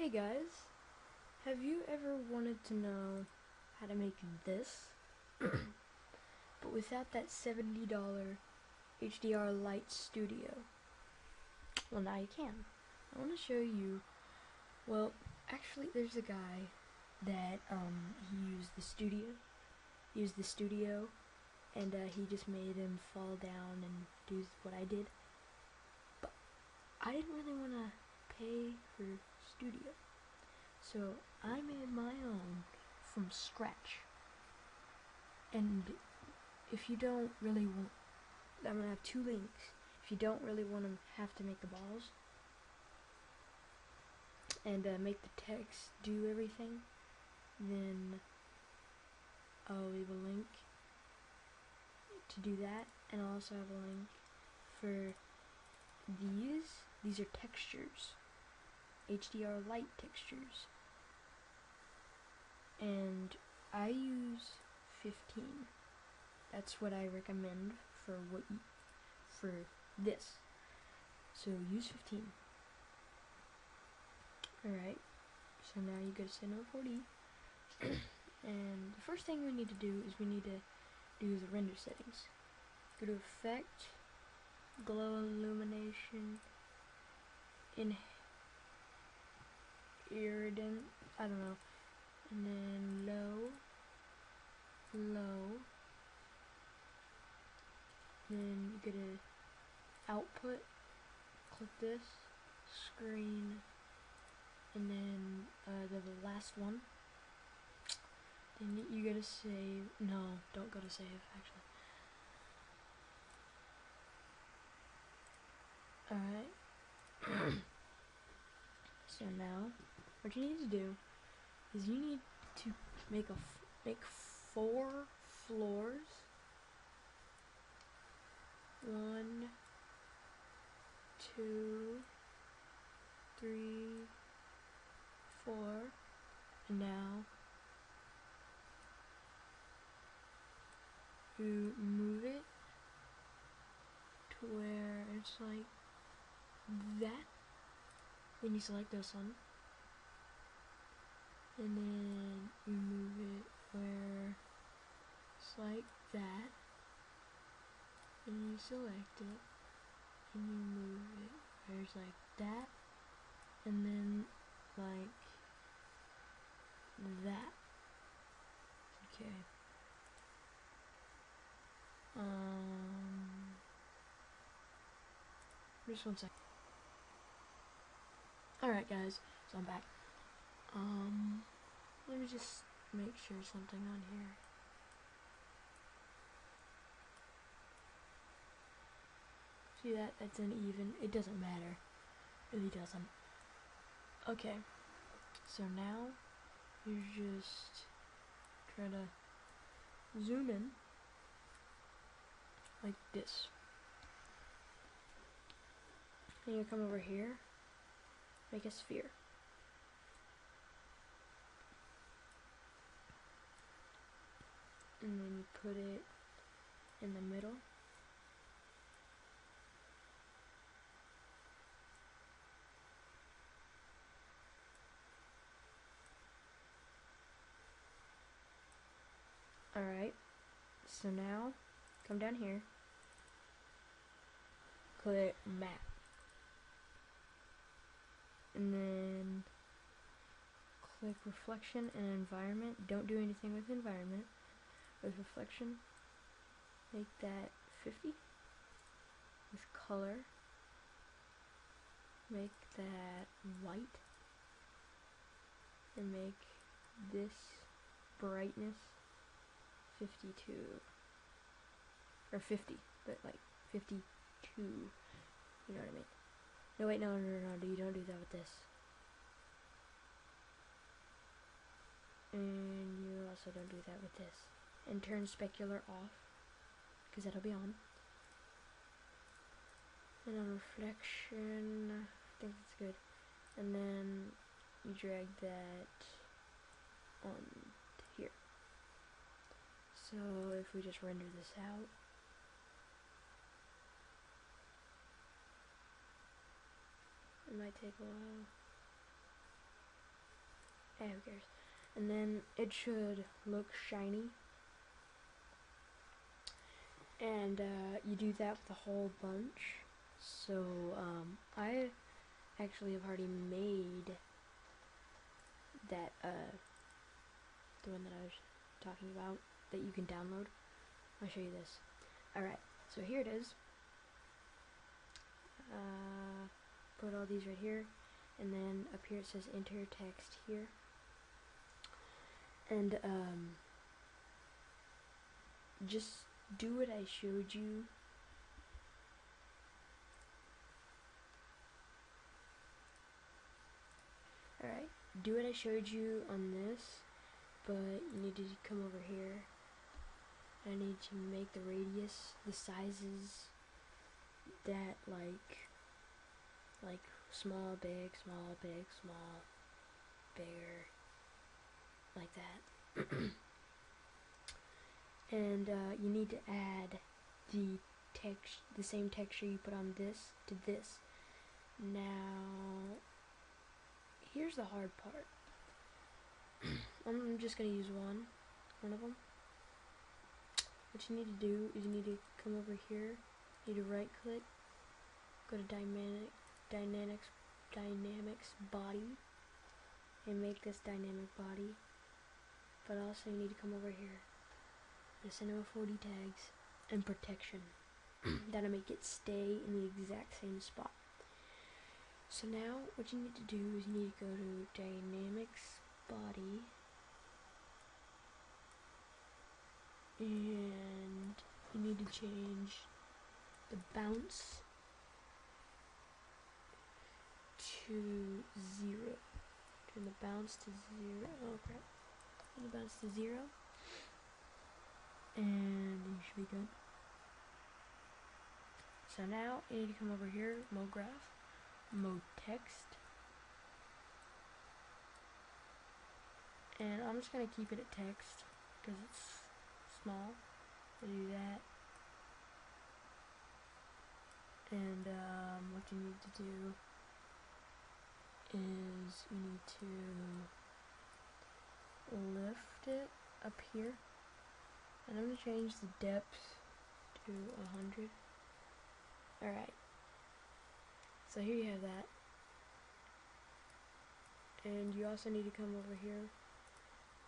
Hey guys, have you ever wanted to know how to make this, but without that $70 HDR Light Studio? Well, now you can. I want to show you. Well, actually, there's a guy that he used the studio, and he just made him fall down and do what I did. But I didn't really want to pay for studio. So I made my own from scratch. And if you don't really want, I'm going to have two links. If you don't really want to have to make the balls and make the text do everything, then I'll leave a link to do that. And I'll also have a link for these. These are textures. HDR light textures. And I use 15. That's what I recommend for for this. So use 15. Alright. So now you go to Channel 40. And the first thing we need to do is we need to do the render settings. Go to Effect, Glow Illumination, Iridescent, I don't know, and then low, then you go to Output, click this, Screen, and then the last one, then you go to Save. No, don't go to Save, actually. Alright. So now, what you need to do is you need to make 4 floors. 1, 2, 3, 4. And now you move it to where it's like that. Then you select this one, and then you move it where it's like that, and you select it, and you move it where it's like that, and then like that. Okay. Just one second. Alright guys, so I'm back. Let me just make sure something on here. See that? That's uneven. It doesn't matter. It really doesn't. Okay. So now you just try to zoom in like this. And you come over here, make a sphere. And then you put it in the middle. Alright, so now come down here, click map, and then click reflection and environment. Don't do anything with environment. With reflection, make that 50. With color, make that white, and make this brightness 52 or 50, but like 52. You know what I mean? No, wait, no, you don't do that with this. And you also don't do that with this. And turn specular off, because that'll be on. And on reflection, I think that's good. And then you drag that on to here. So if we just render this out, it might take a while. who cares? And then it should look shiny. And you do that with a whole bunch. So I actually have already made that the one that I was talking about that you can download. I'll show you this. Alright, so here it is. Put all these right here, and then up here it says enter text here. And just do what I showed you. Alright, do what I showed you on this, but you need to come over here. I need to make the radius, the sizes that like small, big, small, big, small, bigger, like that. And you need to add the same texture you put on this to this. Now, here's the hard part. I'm just gonna use one of them. What you need to do is you need to come over here. You need to right click, go to dynamics body, and make this dynamic body. But also you need to come over here, the cinema 4D tags and protection. That'll make it stay in the exact same spot. So now what you need to do is you need to go to dynamics body, and you need to change the bounce to 0. Turn the bounce to 0. Oh crap. Turn the bounce to 0. And you should be good. So now you need to come over here, mode graph, mode text. And I'm just gonna keep it at text because it's small. I'll do that. And what you need to do is you need to lift it up here, and I'm going to change the depth to 100. Alright, so here you have that. And you also need to come over here.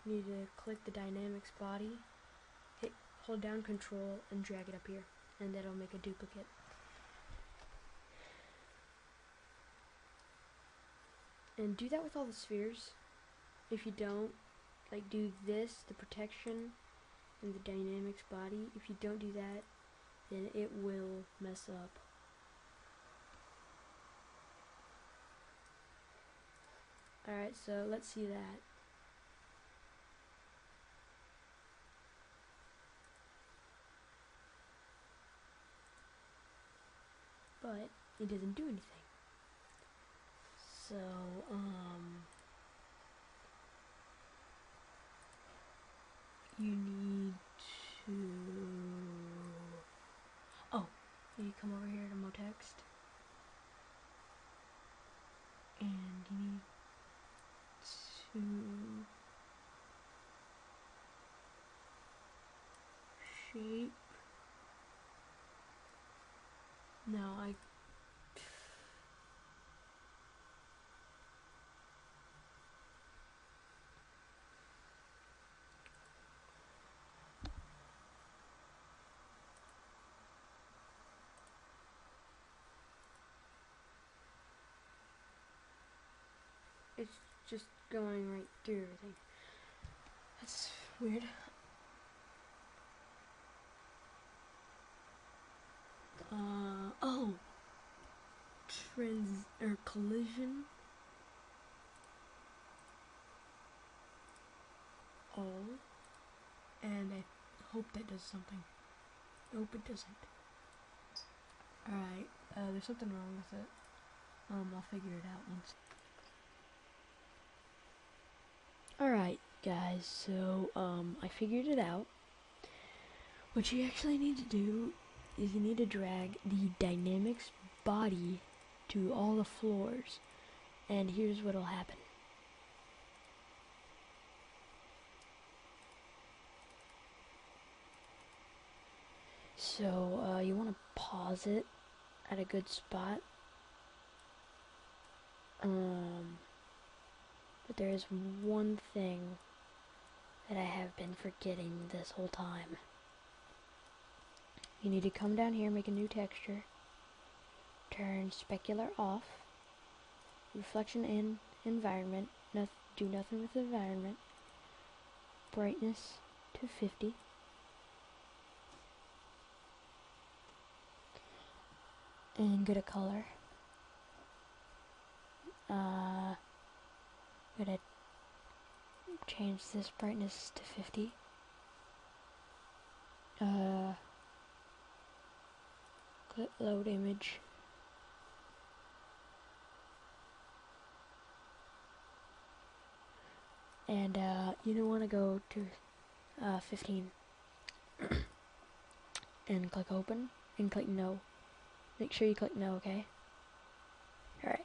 You need to click the dynamics body, hold down control and drag it up here, and that'll make a duplicate. And do that with all the spheres. If you don't, like, do this, the protection and the dynamics body, if you don't do that, then it will mess up. Alright, so let's see that. But it doesn't do anything. So, you need to, you need to come over here to mode text, and you need to shape. No, it's just going right through everything. That's weird. Collision. All. And I hope that does something. Nope, it doesn't. Alright, there's something wrong with it. I'll figure it out once. Alright, guys, so, I figured it out. What you actually need to do is you need to drag the dynamics body to all the floors, and here's what'll happen. So you want to pause it at a good spot. But there is one thing that I have been forgetting this whole time. You need to come down here, make a new texture, turn specular off, reflection in environment, do nothing with environment, brightness to 50, and go to color. Gonna change this brightness to 50. Click load image. And you don't want to go to 15 and click open and click no. Make sure you click no, okay? Alright.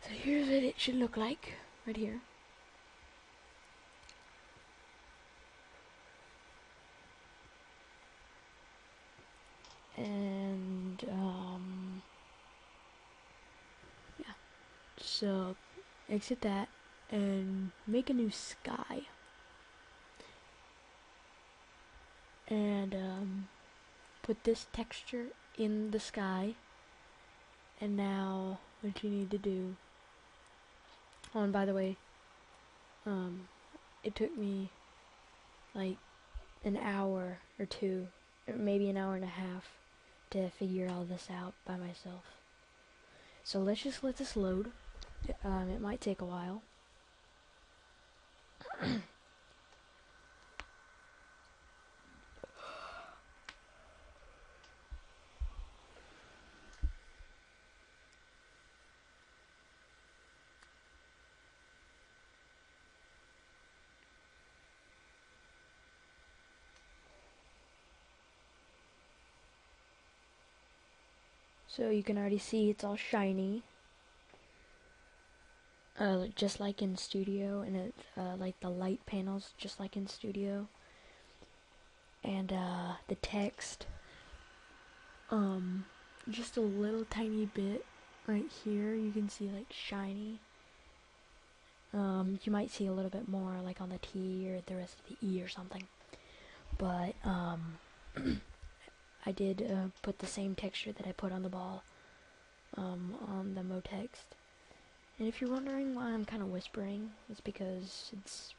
So here's what it should look like right here. And yeah. So exit that and make a new sky. And put this texture in the sky. And now what you need to do, oh, and by the way, it took me like an hour or two, or maybe an hour and a half to figure all this out by myself. So let's just let this load. It might take a while. So you can already see it's all shiny, just like in Studio, and it like the light panels, just like in Studio, and the text, just a little tiny bit right here. You can see like shiny. You might see a little bit more like on the T or the rest of the E or something, but I did put the same texture that I put on the ball on the MoText. And if you're wondering why I'm kind of whispering, it's because it's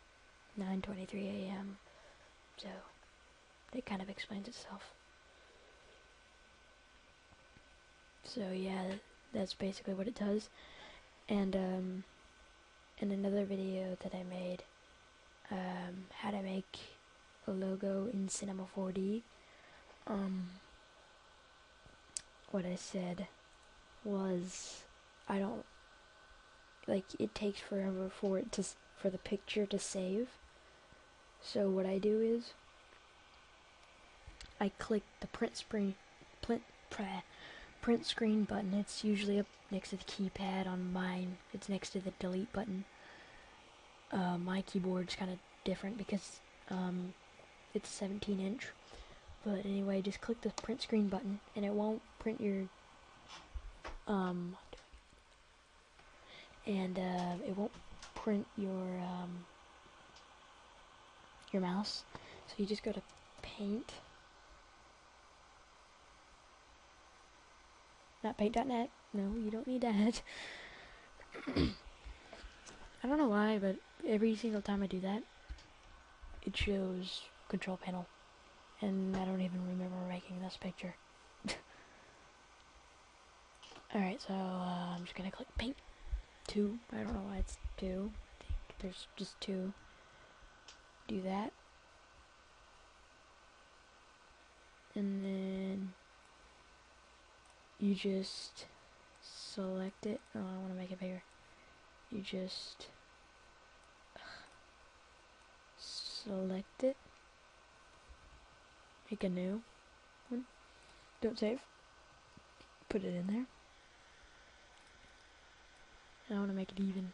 9:23 a.m. So it kind of explains itself. So yeah, that's basically what it does. And in another video that I made, how to make a logo in Cinema 4D, what I said was, I don't, like, it takes forever for the picture to save. So what I do is, I click the print screen button. It's usually up next to the keypad. On mine, it's next to the delete button. My keyboard's kind of different because it's 17-inch. But anyway, just click the print screen button, and it won't print your it won't print your mouse. So you just go to Paint, not Paint.net. No, you don't need that. I don't know why, but every single time I do that, it shows Control Panel, and I don't even remember making this picture. Alright, so I'm just gonna click Paint 2. I don't know why it's 2. I think there's just 2. Do that. And then you just select it. Oh, I want to make it bigger. You just select it. Make a new one. Don't save. Put it in there. I want to make it even,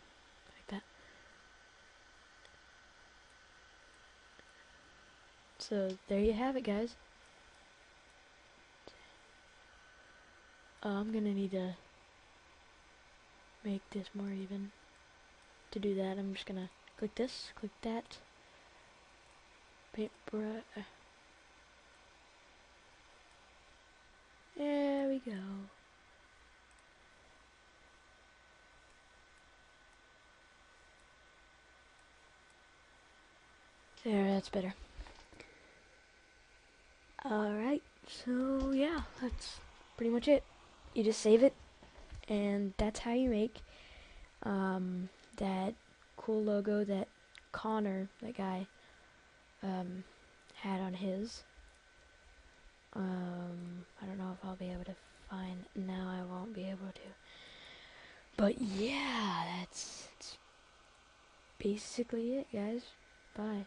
like that. So there you have it, guys. I'm gonna need to make this more even. To do that, I'm just gonna click this, click that, paintbrush. There we go. There, that's better. Alright, so yeah, that's pretty much it. You just save it, and that's how you make that cool logo that Connor, that guy, had on his. I don't know if I'll be able to find, now I won't be able to. But yeah, that's basically it, guys. Bye.